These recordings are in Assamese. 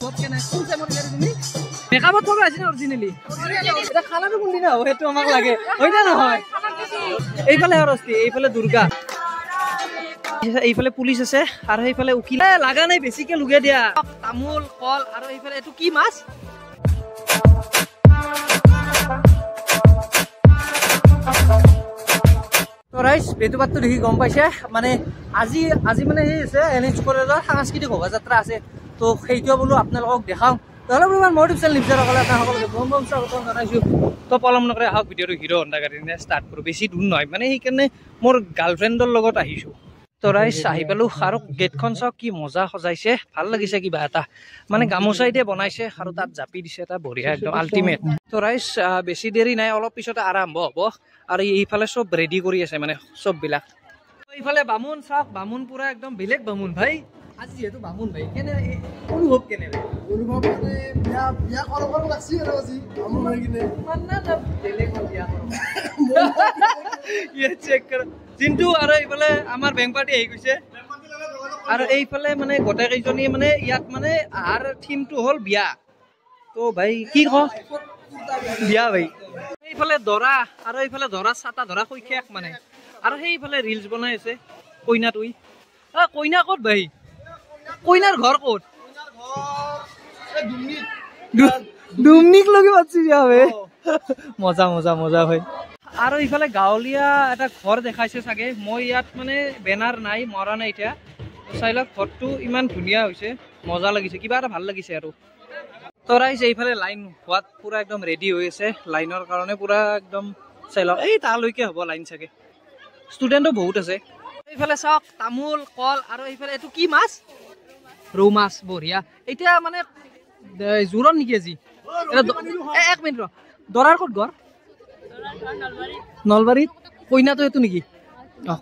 বহুত কেনে কোন টাইমত গেলি তুমি মেকআপত থকা আছে না অৰিজিনালি এটা খানাটো কোন দিনা হয় সেইটো আমাক লাগে হয় না নহয় এইফালে হৰস্তি এইফালে দুৰ্গা এইফালে পুলিচ আছে আৰু এইফালে উকিল লাগা নাই বেছিকে লুগে দিয়া তামোল কল আৰু এইফালে এটো কি মাছ তো রাইস বেতুপাতটো দেখি গম পাইছে মানে আজি মানে এই আছে এনএইচ কলেজৰ সাংস্কৃতিক শোভাযাত্ৰা আছে তো সেইটোও বোলো আপোনালোকক দেখাও তাহলে বোলো মোৰ ইউটিউব চেনেল নিশ্চয় সকলে আপোনালোকক বম বম স্বাগতম জনাইছো তো পলম নকৰে আহক ভিডিঅ'টো হিৰো হণ্ডা গাড়ী নিয়ে ষ্টাৰ্ট কৰো বেছি দূৰ নহয় মানে সেইকাৰণে মোৰ গাৰ্লফ্ৰেণ্ডৰ লগত আহিছো তো ৰাইস আহি পালো আৰু গেটখন চাওক কি মজা সজাইছে ভাল লাগিছে কিবা এটা মানে গামোচাই দিয়ে বনাইছে আৰু তাত জাপি দিছে এটা বঢ়িয়া একদম আল্টিমেট তো ৰাইস বেছি দেৰি নাই অলপ পিছতে আৰম্ভ হ'ব আৰু এইফালে সব ৰেডি কৰি আছে মানে সব বিলাক এইফালে বামুণ চাওক বামুণ পুৰা একদম বেলেগ বামুণ ভাই আজি যেহেতু বামুণ ভাই কেনে অনুভৱ কেনে অনুভৱ মানে বিয়া কৰব লাগছি আৰু আজি বামুণ হৈ কিনে মাননা না বেলেগ বিয়া কৰব ইয়ে চেক কৰ চিন্তু আৰু এইফালে আমাৰ বেংক পাৰ্টি আহি গৈছে আৰু এইফালে মানে গোটেই কেইজনী মানে ইয়াত মানে আৰ থিমটো হ'ল বিয়া তো ভাই কি ক বিয়া ভাই এইফালে দৰা আৰু এইফালে দৰা ছাতা ধৰা কৈখেক মানে আৰু সেইফালে ৰিলছ বনাই আছে কইনাটোই কইনা ক'ত ভাই কইনাৰ ঘৰ ক'ত দুমনিক লগে পাচ্ছি যাবে মজা মজা মজা ভাই আৰু ইফালে গাঁৱলীয়া এটা ঘৰ দেখাইছে চাগে মই ইয়াত মানে বেনাৰ নাই মৰা নাই এতিয়া চাইলক ঘৰটো ইমান ধুনীয়া হৈছে মজা লাগিছে কিবা এটা ভাল লাগিছে আৰু তো ৰাইস এইফালে লাইন হোৱাত পুৰা একদম ৰেডি হৈ আছে লাইনৰ কাৰণে পুৰা একদম চাইলক এই তালৈকে হ'ব লাইন চাগে ষ্টুডেণ্টও বহুত আছে এইফালে চাওক তামোল কল আৰু এইফালে এইটো কি মাছ ৰৌ মাছ বঢ়িয়া এতিয়া মানে জোৰণ নেকি আজি এক মিনিট ৰ দৰাৰ ক'ত ঘৰ নলবাৰীত কইনাটো এইটো নেকি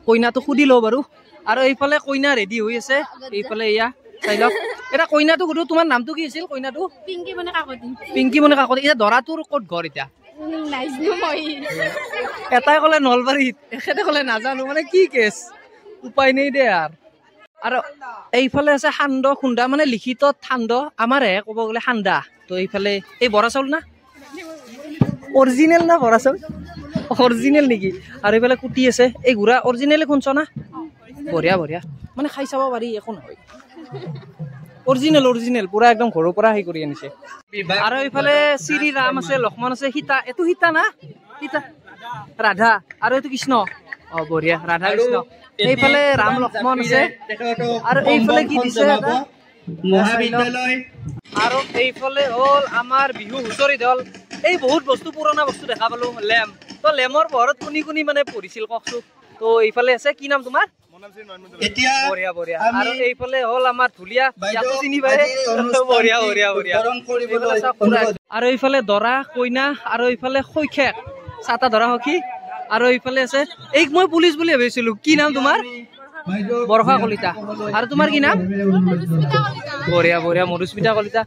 কইনাটো সুধি লওঁ বাৰু আৰু এইফালে কইনা ৰেডি হৈ আছে এইফালে এয়া চাই লওক এটা কইনাটো সুধো তোমাৰ নামটো কি আছিল কইনাটো পিংকি মনে কাকতি এতিয়া দৰাটোৰ ক'ত ঘৰ এতিয়া এটাই ক'লে নলবাৰীত এখেতে ক'লে নাজানো মানে কি কেছ উপায় নেই দে আৰু এইফালে আছে সান্দ খুন্দা মানে লিখিত ঠান্দ আমাৰহে ক'ব গ'লে সান্দা তো এইফালে এই বৰা চাউল না অৰিজিনেল না বৰা চাউল অৰিজিনেল নেকি আৰু এইফালে কুটি আছে এই গুড়া অৰিজিনেলে খুন্দছ না বঢ়িয়া বঢ়িয়া মানে খাই চাব পাৰি একো নহয় অৰিজিনেল অৰিজিনেল পুৰা একদম ঘৰৰ পৰা হেৰি কৰি আনিছে আৰু এইফালে শ্ৰী ৰাম আছে লক্ষ্মণ আছে সীতা এইটো সীতা না সীতা ৰাধা আৰু এইটো কৃষ্ণ বঢ়িয়া ৰাধা কৃষ্ণ এইফালে ৰাম লক্ষ্মণ আছে আৰু এইফালে কি দিছে আৰু এইফালে হ'ল আমাৰ বিহু হুঁচৰি দল এই বহুত বস্তু পুৰণা বস্তু দেখা পালো লেম তো লেমৰ পোহৰত কোনি কোনি মানে পঢ়িছিল কওকচোন তো এইফালে আছে কি নাম তোমাৰ বঢ়িয়া বঢ়িয়া আৰু এইফালে হ'ল আমাৰ ধুলীয়া চিনি পায় বঢ়িয়া বঢ়িয়া বঢ়িয়া আৰু এইফালে দৰা কইনা আৰু এইফালে শৈখেক ছাতা ধৰা সখী আৰু এইফালে আছে এই মই পুলিচ বুলি ভাবিছিলো কি নাম তোমাৰ বৰষা কলিতা আৰু তোমাৰ কি নাম বঢ়িয়া বঢ়িয়া মধুস্মিতা কলিতা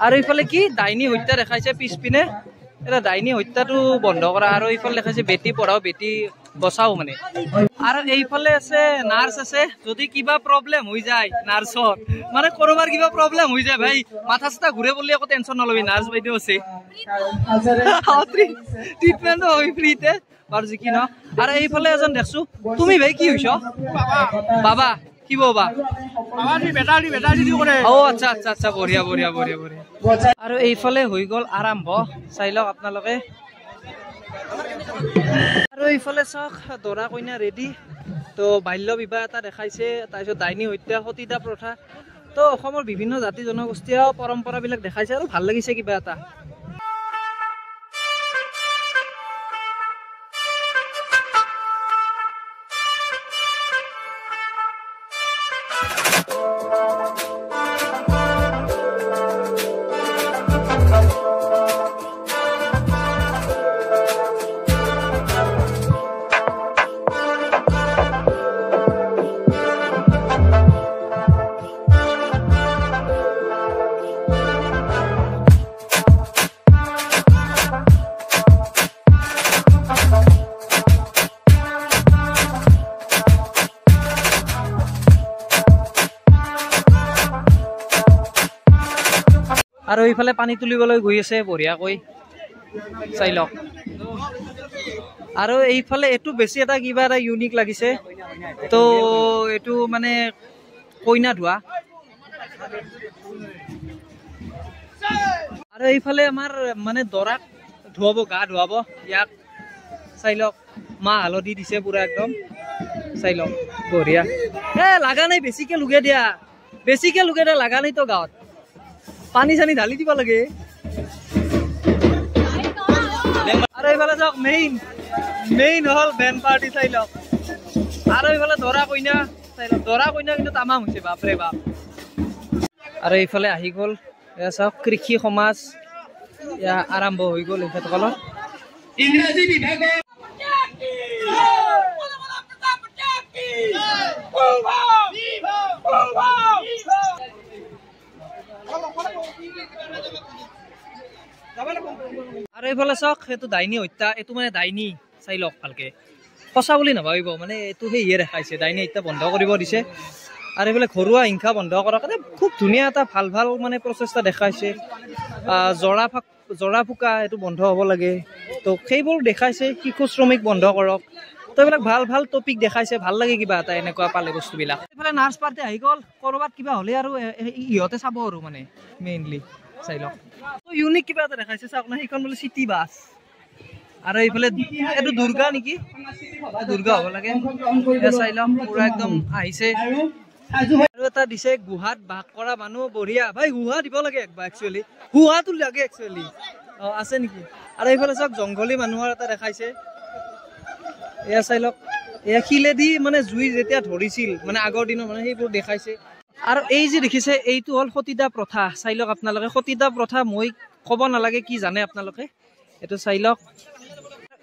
আৰু এইফালে কি ডাইনী হত্যা দেখাইছে পিছপিনে এটা ডাইনী হত্যাটো বন্ধ কৰা আৰু এইফালে দেখাইছে বেটি পঢ়াও বেটি বচাও মানে আৰু এইফালে আছে নাৰ্ছ আছে যদি কিবা প্ৰব্লেম হৈ যায় নাৰ্ছৰ মানে কৰবাৰ কিবা প্ৰব্লেম হৈ যায় ভাই মাথা চাথা ঘূৰে বুলি একো টেনশ্যন নলবি নাৰ্ছ বাইদেউ আছে ট্ৰিটমেণ্ট হয় ফ্ৰীতে বাৰু যি কি নহওক আৰু এইফালে এজন দেখছো তুমি ভাই কি হৈছ বাবা কি বাবা আচ্ছা আচ্ছা আচ্ছা বঢ়িয়া বঢ়িয়া বঢ়িয়া বঢ়িয়া আৰু এইফালে হৈ গ'ল আৰম্ভ চাই লওক আপোনালোকে আৰু এইফালে চাওক দৰা কইনা ৰেডি তো বাল্য বিবাহ এটা দেখাইছে তাৰপিছত ডাইনী হত্যা সতীদা প্ৰথা তো অসমৰ বিভিন্ন জাতি জনগোষ্ঠীয় পৰম্পৰাবিলাক দেখাইছে আৰু ভাল লাগিছে কিবা এটা আৰু এইফালে পানী তুলিবলৈ গৈ আছে বঢ়িয়াকৈ চাই লওক আৰু এইফালে এইটো বেছি এটা কিবা এটা ইউনিক লাগিছে তো এইটো মানে কইনা ধোৱা আৰু এইফালে আমাৰ মানে দৰাক ধুৱাব গা ধুৱাব ইয়াক চাই লওক মাহ হালধি দিছে পুৰা একদম চাই লওক বঢ়িয়া লাগা নাই বেছিকে লুগে দিয়া লাগা নাই তো গাঁৱত পানী চানী ঢালি দিব লাগে আৰু এইফালে যাওক মেইন হল বেণ্ড পাৰ্টি চাই লওক আৰু এইফালে দৰা কইনা চাই লওক দৰা কইনা কিন্তু তামাম হৈছে বাপৰে বাপ আৰু এইফালে আহি গ'ল এয়া চাওক কৃষি সমাজ এয়া আৰম্ভ হৈ গ'ল এখেতসকলৰ ইংৰাজী বিভাগৰ আৰু এইফালে চাওক সেইটো ডাইনী হত্যা এইটো মানে ডাইনী চাই লওক ভালকে সঁচা বুলি নাভাবিব মানে এইটো সেয়ে দেখাইছে ডাইনী হত্যা বন্ধ কৰিব দিছে আৰু এইফালে ঘৰুৱা হিংসা বন্ধ কৰাৰ কাৰণে খুব ধুনীয়া এটা ভাল মানে প্ৰচেষ্টা দেখাইছে জৰা ফুকা এইটো বন্ধ হ'ব লাগে তো সেইবোৰ দেখাইছে শিশু শ্ৰমিক বন্ধ কৰক তো এইবিলাক ভাল টপিক দেখাইছে ভাল লাগে কিবা এটা এনেকুৱা পালে বস্তুবিলাক এইফালে নাৰ্ছ পাৰ্টি আহি গ'ল ক'ৰবাত কিবা হ'লে আৰু ইহঁতে চাব আৰু মানে মেইনলি চাই লওক তো ইউনিক কিবা এটা দেখাইছে চাওক না সেইখন বোলে চিটি বাছ আৰু এইফালে এইটো দুৰ্গা নেকি দুৰ্গা হ'ব লাগে চাই লওক পুৰা একদম আহিছে আৰু এটা দিছে গুহাত বাস কৰা মানুহ বঢ়িয়া ভাই গুহা দিব লাগে একবাৰ একচুৱেলি গুহাটো লাগে একচুৱেলি আছে নেকি আৰু এইফালে চাওক জংঘলী মানুহৰ এটা দেখাইছে এয়া চাই লওক এয়া শিলেদি মানে জুই যেতিয়া ধৰিছিল মানে আগৰ দিনৰ মানে সেইবোৰ দেখাইছে আৰু এই যে দেখিছে এইটো হ'ল সতীদা প্ৰথা চাই লওক আপোনালোকে সতীদা প্ৰথা মই ক'ব নালাগে কি জানে আপোনালোকে এইটো চাই লওক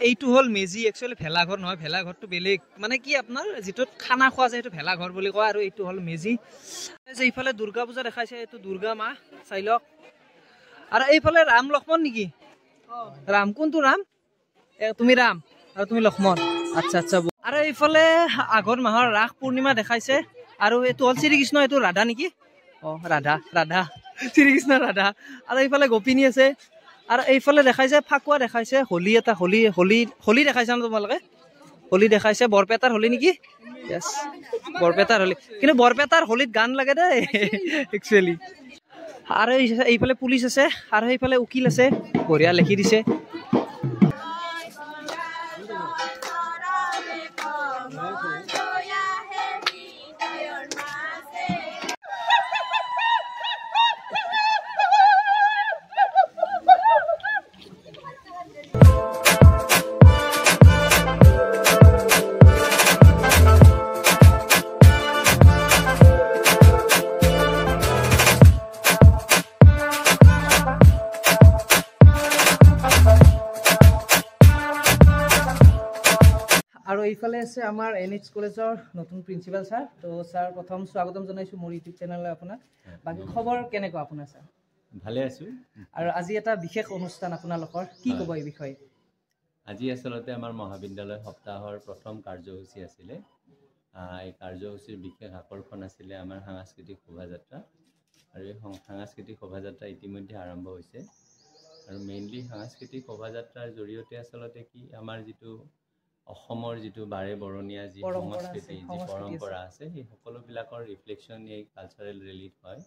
এইটো হ'ল মেজি একচুৱেলি ভেলাঘৰ নহয় ভেলাঘৰটো বেলেগ মানে কি আপোনাৰ যিটোত খানা খোৱা যায় সেইটো ভেলাঘৰ বুলি কয় আৰু এইটো হ'ল মেজি এইফালে দুৰ্গা পূজা দেখাইছে এইটো দুৰ্গা মা চাই লওক আৰু এইফালে ৰাম লক্ষ্মণ নেকি ৰাম কোনটো ৰাম তুমি ৰাম আৰু তুমি লক্ষ্মণ আচ্ছা আৰু এইফালে আগৰ মাহৰ ৰাস পূৰ্ণিমা দেখাইছে আৰু এইটো হ'ল শ্ৰীকৃষ্ণ এইটো ৰাধা নেকি ৰাধা শ্ৰীকৃষ্ণ ৰাধা আৰু এইফালে গোপিনী আছে আৰু এইফালে দেখাইছে ফাকুৱা দেখাইছে হোলী এটা হোলী দেখাইছে ন তোমালোকে হোলী দেখাইছে বৰপেটাৰ হোলী নেকি য়েছ বৰপেটাৰ হোলী কিন্তু বৰপেটাৰ হোলীত গান লাগে দেই একচুৱেলি আৰু এইফালে পুলিচ আছে আৰু এইফালে উকিল আছে বঢ়িয়া লিখি দিছে আৰু এইফালে আছে আমাৰ NH কলেজৰ নতুন প্ৰিন্সিপাল ছাৰ তো ছাৰ প্ৰথম স্বাগতম জনাইছো মোৰ ইউটিউব চেনেললৈ আপোনাক বাকী খবৰ কেনেকুৱা আপোনাৰ ছাৰ ভালে আছো আৰু আজি এটা বিশেষ অনুষ্ঠান আপোনালোকৰ কি ক'ব এই বিষয়ে আজি আসলতে আমাৰ মহাবিদ্যালয় সপ্তাহৰ প্ৰথম কাৰ্যসূচী আছিলে এই কাৰ্যসূচীৰ বিশেষ আকৰ্ষণ আছিলে আমাৰ সাংস্কৃতিক শোভাযাত্ৰা আৰু এই সাংস্কৃতিক শোভাযাত্ৰা ইতিমধ্যে আৰম্ভ হৈছে আৰু মেইনলি সাংস্কৃতিক শোভাযাত্ৰাৰ জৰিয়তে আসলতে কি আমাৰ যিটো অসমৰ যিটো বাৰে বৰণীয়া যি সংস্কৃতি যি পৰম্পৰা আছে সেই সকলোবিলাকৰ ৰিফ্লেকশ্যন এই কালচাৰেল ৰেলীত হয়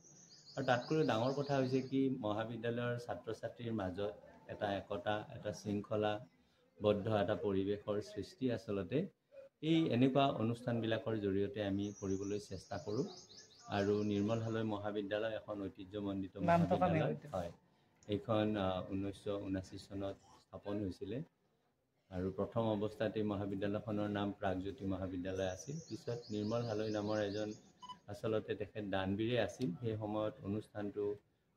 আৰু তাতকৈ ডাঙৰ কথা হৈছে কি মহাবিদ্যালয়ৰ ছাত্ৰ ছাত্ৰীৰ মাজত এটা একতা এটা শৃংখলাবদ্ধ এটা পৰিৱেশৰ সৃষ্টি আসলতে এই এনেকুৱা অনুষ্ঠানবিলাকৰ জৰিয়তে আমি কৰিবলৈ চেষ্টা কৰোঁ আৰু নিৰ্মল হালৈ মহাবিদ্যালয় এখন ঐতিহ্যমণ্ডিত মহাবিদ্যালয় হয় এইখন 1979 চনত স্থাপন হৈছিলে আৰু প্ৰথম অৱস্থাত এই মহাবিদ্যালয়খনৰ নাম প্ৰাগজ্যোতি মহাবিদ্যালয় আছিল পিছত নিৰ্মল হালৈ নামৰ এজন আসলতে তেখেত দানবীৰে আছিল সেই সময়ত অনুষ্ঠানটো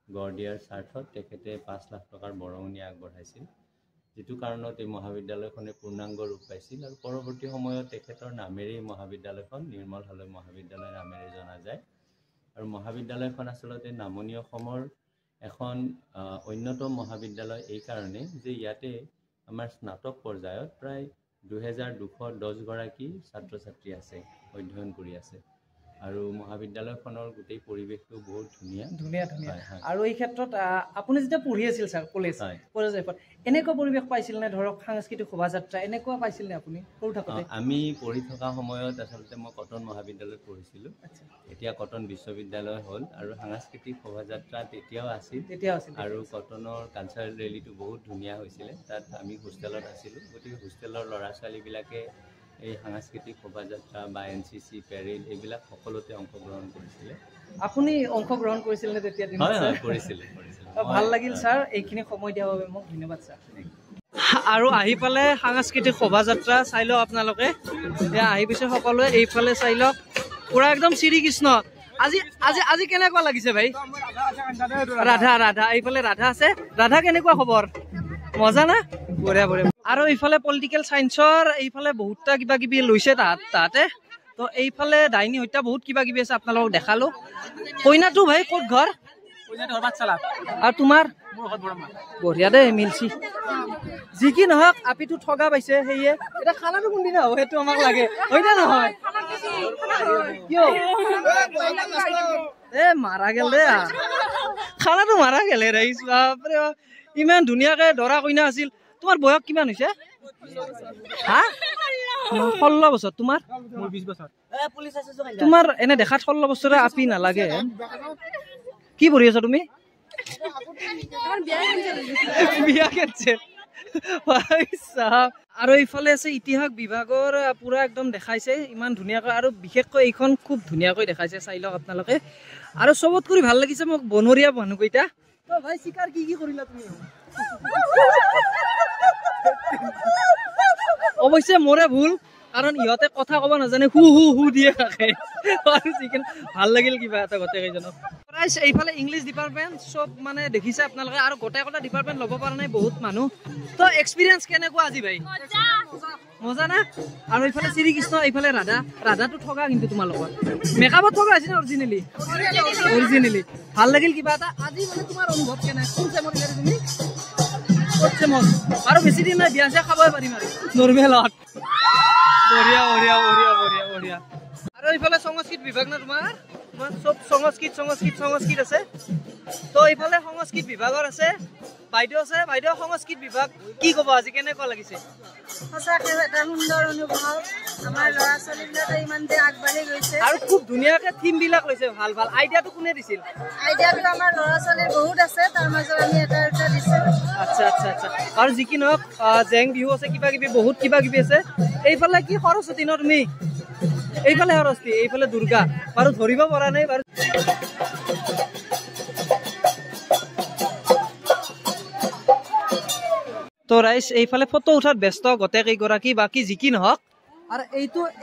গঢ় দিয়াৰ স্বাৰ্থত তেখেতে 5 লাখ টকাৰ বৰঙণি আগবঢ়াইছিল যিটো কাৰণত এই মহাবিদ্যালয়খনে পূৰ্ণাংগ ৰূপ পাইছিল আৰু পৰৱৰ্তী সময়ত তেখেতৰ নামেৰেই মহাবিদ্যালয়খন নিৰ্মল হালৈ মহাবিদ্যালয় নামেৰে জনা যায় আৰু মহাবিদ্যালয়খন আসলতে নামনি অসমৰ এখন অন্যতম মহাবিদ্যালয় এই কাৰণে যে ইয়াতে আমাৰ স্নাতক পৰ্যায়ত প্ৰায় 2210 গৰাকী ছাত্ৰ ছাত্ৰী আছে অধ্যয়ন কৰি আছে আৰু মহাবিদ্যালয়খনৰ গোটেই পৰিৱেশটো বহুত ধুনীয়া ধুনীয়া ধুনীয়া আৰু এই ক্ষেত্ৰত আপুনি যেতিয়া পঢ়ি আছিল ছাৰ কলেজ লাইফত এনেকুৱা পৰিৱেশ পাইছিল নে ধৰক সাংস্কৃতিক শোভাযাত্ৰা এনেকুৱা পাইছিল নে আপুনি সৰু থাকোঁতে আমি পঢ়ি থকা সময়ত আচলতে মই কটন মহাবিদ্যালয়ত পঢ়িছিলোঁ এতিয়া কটন বিশ্ববিদ্যালয় হ'ল আৰু সাংস্কৃতিক শোভাযাত্ৰা তেতিয়াও আছিল আৰু কটনৰ কালচাৰেল ৰেলীটো বহুত ধুনীয়া হৈছিলে তাত আমি হোষ্টেলত আছিলোঁ গতিকে হোষ্টেলৰ ল'ৰা ছোৱালীবিলাকে এই সাংস্কৃতিক শোভাযাত্ৰা বা NCC পেৰেড এইবিলাক সকলোতে অংশগ্ৰহণ কৰিছিলে আপুনি অংশগ্ৰহণ কৰিছিল নে তেতিয়া কৰিছিলে ভাল লাগিল ছাৰ এইখিনি সময় দিয়াৰ বাবে মোক ধন্যবাদ ছাৰ আৰু আহি পালে সাংস্কৃতিক শোভাযাত্ৰা চাই লওক আপোনালোকে এয়া আহি পিছে সকলোৱে এইফালে চাই লওক পুৰা একদম শ্ৰীকৃষ্ণ আজি আজি আজি কেনেকুৱা লাগিছে ভাই ৰাধা এইফালে ৰাধা আছে ৰাধা কেনেকুৱা খবৰ মজা না বঢ়িয়া বঢ়িয়া আৰু এইফালে পলিটিকেল চাইন্সৰ এইফালে বহুতটা কিবা কিবি লৈছে তাহাঁতে তো এইফালে ডাইনী হত্যা বহুত কিবা কিবি আছে আপোনালোকক দেখালো কইনাটো ভাই ক'ত ঘৰ আৰু তোমাৰ বঢ়িয়া দেই মিলছি যি কি নহওক আপিটো ঠগা পাইছে সেয়ে এতিয়া খানাটো কোনদিনা হ'ব সেইটো আমাক লাগে হয় নে নহয় কিয় মাৰা গেল দে খানাটো মাৰা গেলে ৰাইছো বাপৰে ইমান ধুনীয়াকে দৰা কইনা আছিল তোমাৰ বয়স কিমান হৈছে হা 16 বছৰ তোমাৰ 20 বছৰ তোমাৰ এনে দেখাত 16 বছৰে আপি নালাগে কি পঢ়ি আছা তুমি বিয়া কেনছেল আৰু এইফালে আছে ইতিহাস বিভাগৰ পুৰা একদম দেখাইছে ইমান ধুনীয়াকৈ আৰু বিশেষকৈ এইখন খুব ধুনীয়াকৈ দেখাইছে চাই লওক আপোনালোকে আৰু চবত কৰি ভাল লাগিছে মোক বনৰীয়া মানুহকেইটা তো ভাই চিকাৰ কি কৰিলা তুমি অৱশ্যে মোৰে ভুল কাৰণ ইহঁতে কথা ক'ব নাজানে হু দিয়ে থাকে আৰু চিকেন ভাল লাগিল কিবা এটা গোটেইকেইজনক এইফালে ইংলিছ ডিপাৰ্টমেণ্ট চব মানে দেখিছে আপোনালোকে আৰু গোটেই ডিপাৰ্টমেণ্ট ল'ব পৰা নাই বহুত মানুহ তো এক্সপিৰিয়েঞ্চ কেনেকুৱা আজি ভাই মজা না আৰু এইফালে শ্ৰীকৃষ্ণ এইফালে ৰাধাটো ঠগা কিন্তু তোমাৰ লগত মেকআপত ঠগা আছে না অৰিজিনেলি ভাল লাগিল কিবা এটা আজি মানে তোমাৰ অনুভৱ কেনে কোন চেমত তুমি আৰু বেছি দিন নাই বিয়া চিয়া খাবই পাৰিম আৰু নৰ্মেলত বঢ়িয়া আৰু এইফালে সংস্কৃত বিভাগ না তোমাৰ চব সংস্কৃত আছে তো এইফালে সংস্কৃত বিভাগৰ আছে বাইদেউ সংস্কৃত বিভাগ কি ক'ব আজি কেনেকুৱা লাগিছে সঁচাকৈ এটা সুন্দৰ অনুভৱ আমাৰ ল'ৰা ছোৱালীবিলাকে ইমান যে আগবাঢ়ি গৈছে আৰু খুব ধুনীয়াকে থিম বিলাক লৈছে ভাল আইডিয়াটো কোনে দিছিল আইডিয়াটো আমাৰ ল'ৰা ছোৱালীৰ বহুত আছে তাৰ মাজত আমি এটা দিছো আচ্ছা আৰু যি কি নহওক জেং বিহু আছে কিবা কিবি বহুত কিবা কিবি আছে এইফালে কি সৰস্বতী ন তুমি এইফালে সৰস্বতী এইফালে দুৰ্গা বাৰু ধৰিব পৰা নাই বাৰু তো ৰাইজ এইফালে ফটো উঠাত ব্যস্ত গোটেই কেইগৰাকী বাকী যি কি নহওক আৰু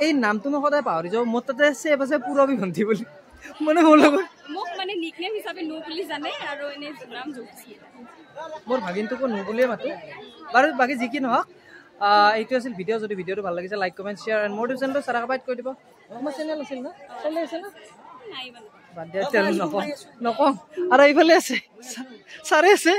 এই নামটো মই সদায় পাহৰি যাওঁ মোৰ তাতে চেভ আছে পূৰবী ভণ্টি বুলি মানে মোৰ লগত মোক মানে নিকনেম হিচাপে নো বুলি জানে আৰু এনে নাম জোখি মোৰ ভাগিনটোকো নো বুলিয়ে মাতো বাৰু বাকী যি কি নহওক এইটো আছিল ভিডিঅ' যদি ভিডিঅ'টো ভাল লাগিছে লাইক কমেণ্ট শ্বেয়াৰ এণ্ড মোৰ চেনেলটো ছাবস্ক্ৰাইব কৰি দিব তোমাৰ চেনেল আছিল ন চলি আছে না বাদ দিয়া নকওঁ আৰু এইফালে আছে ছাৰে আছে